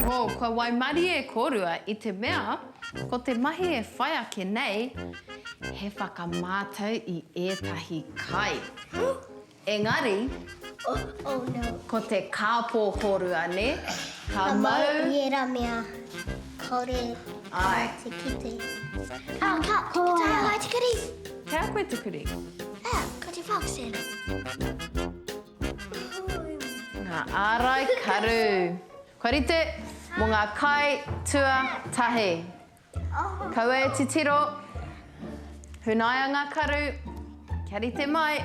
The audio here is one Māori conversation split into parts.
Oh, kua waimari e korua I te mea, ko te mahi e whai ake nei, he whakamātau I ētahi kai. Engari, Oh no. ko te kāpō korua ne, ka mau... Iera mea. Kore. Ai. Te kite. Ko te ai te kiri. Te a koe tukuri. Ko te whakasera. Ngā ārai karu. Korite, mō ngā kai tua tahe. Kaua e te tiro. Hunaia ngā karu. Kia rite mai.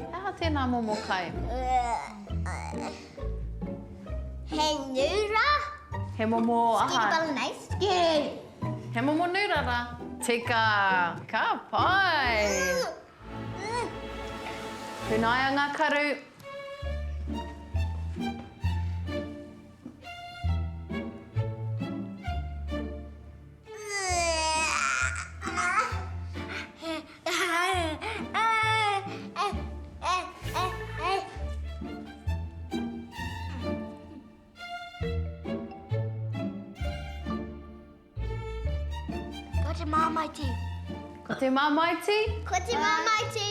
Aha tēnā momo kai. He nura. He momo aha. Scary. He momo nurara. Tika. Ka pai. Hunaia ngā karu. Ko te māmaiti. Ko te māmaiti. Ko te māmaiti.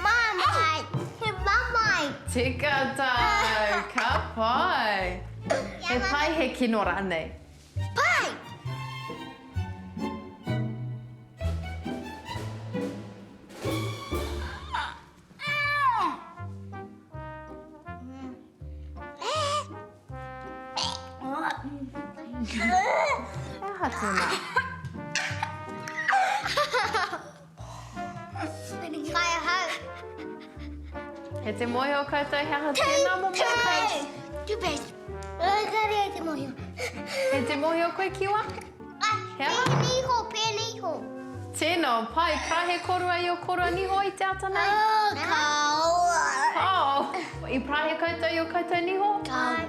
Māmai. He māmai. Tika tau. Ka pai. He pai he kino rānei. Pai. Aha tēnā. Kai hau. He te mohi o koutou he aha tēnā momo kai. Tūpes. Kare e te mohio. He te mohi o koe kiwa? He aha? Pēniho. Tēnā, pai, ka he korua I o korua niho I te ata nei? Kaua. Oh, I prahe koutou I o koutou niho? Kai.